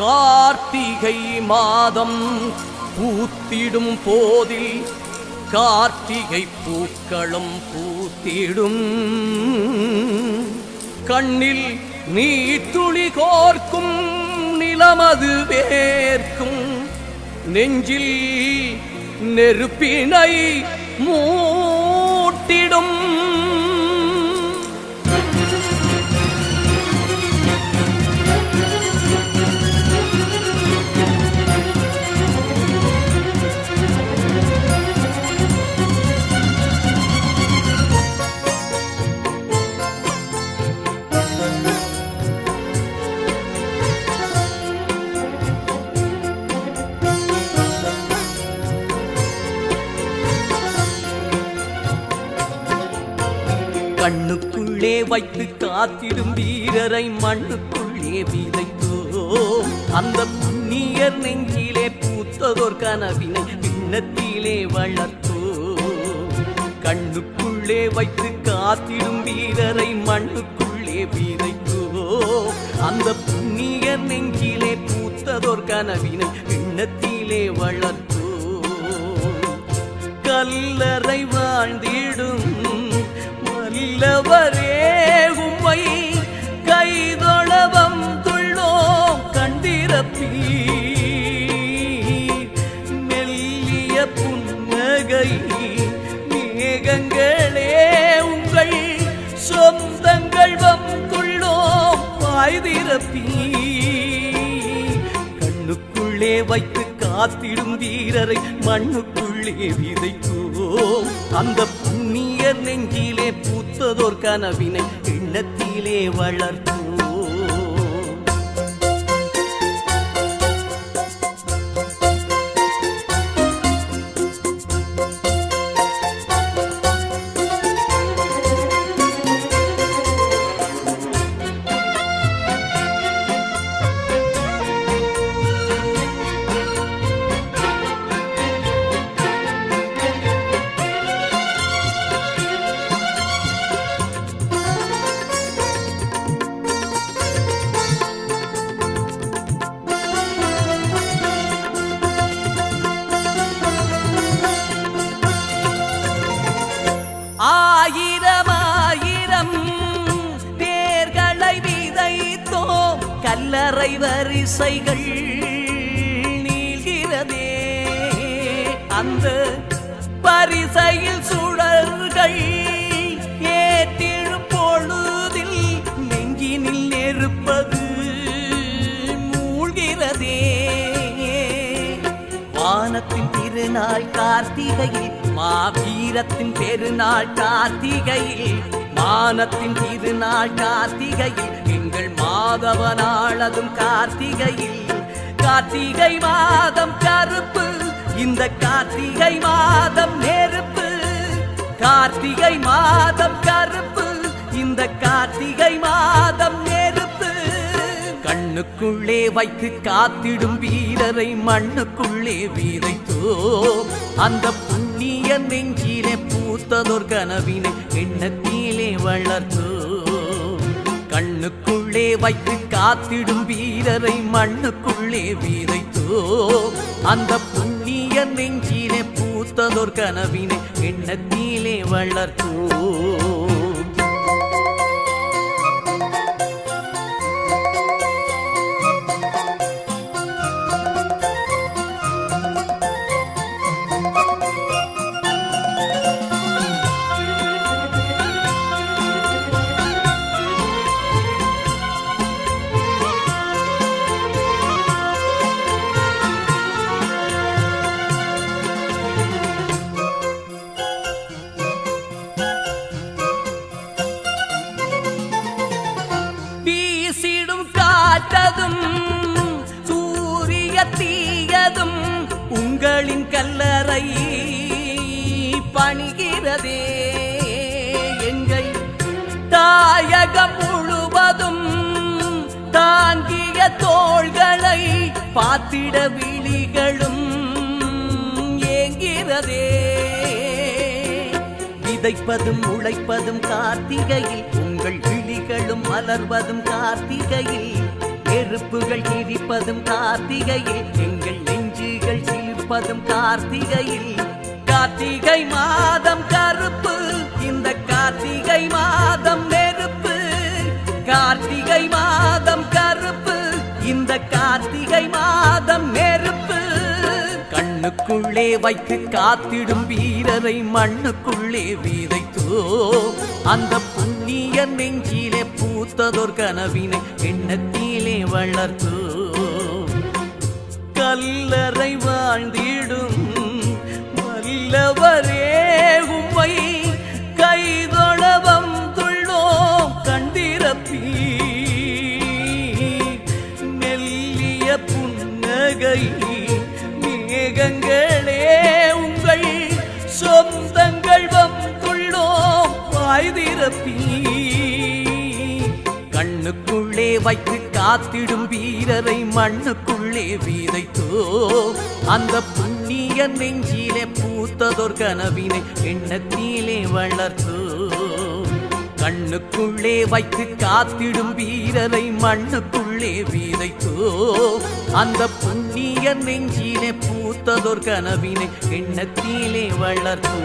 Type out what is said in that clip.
கார்த்திகை மாதம் பூத்திடும் போதில் கார்த்திகை பூக்களும் பூத்திடும். கண்ணில் நீர்த்துளி கோர்க்கும் நிலமது வேர்க்கும். நெஞ்சில் நெருப்பினை மூட்டிடும். கண்ணுக்குள்ளே வைத்து காத்திடும் வீரரை மண்ணுக்குள்ளே விதைத்தோம். அந்த புண்ணியர் நெஞ்சிலே பூத்ததோர் கனவினை விண்ணத்திலே வளர்த்தோம். கண்ணுக்குள்ளே வைத்து காத்திடும் வீரரை மண்ணுக்குள்ளே விதைத்தோம். அந்த புண்ணியர் நெஞ்சிலே பூத்ததோர் கனவினை விண்ணத்திலே வளர்த்தோம். கல்லறை வாழ்ந்திடும் வல்லவரே உம்மை கைதொழவம் துள்ளோம் கண்டிரப்பீர். மெல்லிய புன்னகை மேகங்களே உங்கள் சொந்தங்கள் வந்துள்ளோம் வாய்திரப்பீர். கண்ணுக்குள்ளே வைத்து காத்திடும் வீரரை மண்ணுக்குள்ளே விதைத்தோம். அந்த புண்ணியர் நெஞ்சிலே பூத்ததோர் கனவினை எண்ணத்திலே வளர்த்தோம். ஆயிரம் தேர்களை விதைத்தோம். கல்லறை வரிசைகள் நீள்கிறதே. அந்த பரிசையில் சுடர்கள் ஏற்றிடும் பொழுதில் நெஞ்சினில் நெருப்பது மூழ்கிறதே. வானத்தின் திருநாள் கார்த்திகையில் மாவீரத்தின் பெருநாள் கார்த்திகையில். மானத்தின் திருநாள் கார்த்திகையில் எங்கள் மாதவனாளதும் கார்த்திகையில். கார்த்திகை மாதம் கருப்பு இந்த கார்த்திகை மாதம் நெருப்பு. கார்த்திகை மாதம் கருப்பு இந்த கார்த்திகை மாதம் நெருப்பு. கண்ணுக்குள்ளே வைத்து காத்திடும் வீரரை மண்ணுக்குள்ளே விதைத்தோம். அந்த புண்ணிய நெஞ்சிலே பூத்ததோர் கனவினை எண்ணத்திலே வளர்த்தோம். கண்ணுக்குள்ளே வைத்து காத்திடும் வீரரை மண்ணுக்குள்ளே விதைத்தோம். அந்த புண்ணிய நெஞ்சிலே பூத்ததோர் கனவினை எண்ணத்திலே வளர்த்தோம். சூரிய தீயதும் உங்களின் கல்லறை பணிகிறதே. எங்கள் தாயகம் முழுவதும் தாங்கிய தோள்களை பார்த்திட விழிகளும் ஏங்கிறதே. விதைப்பதும் உழைப்பதும் கார்த்திகையில் உங்கள் விழிகளும் மலர்வதும் கார்த்திகையில், நெருப்புகள் கிரிப்பதும் கார்த்திகையில், எங்கள் நெஞ்சுகள் சிலிர்ப்பதும் கார்த்திகையில். கார்த்திகை மாதம் கருப்பு, இந்த கார்த்திகை மாதம் நெருப்பு. கார்த்திகை மாதம் கருப்பு, இந்த கார்த்திகை மாதம் நெருப்பு. கண்ணுக்குள்ளே வைத்து காத்திடும் வீரரை மண்ணுக்குள்ளே விதைத்தோ, அந்த புண்ணிய நெஞ்சிலே பூத்ததோர் கனவினை எண்ணத்திலே வளர்த்தோ. கல்லறை வாழ்ந்திடும் வல்லவரே உம்மை கைதொழ வந்துள்ளோம் கண்டிரப்பி. மெல்லிய புன்னகை மேகங்களே உங்கள் சொந்தங்கள் வந்துள்ளோம் வாய்திரப்பி. கண்ணுக்குள்ளே வைத்து காத்திடும் வீரரை மண்ணுக்குள்ளே விதைத்தோ, அந்த புண்ணிய நெஞ்சிலே பூத்ததோர் கனவினை எண்ணத்திலே வளர்த்தோ. கண்ணுக்குள்ளே வைத்து காத்திடும் வீரரை மண்ணுக்குள்ளே விதைத்தோ, அந்த புண்ணிய நெஞ்சிலே பூத்ததோர் கனவினை எண்ணத்திலே வளர்த்தோ.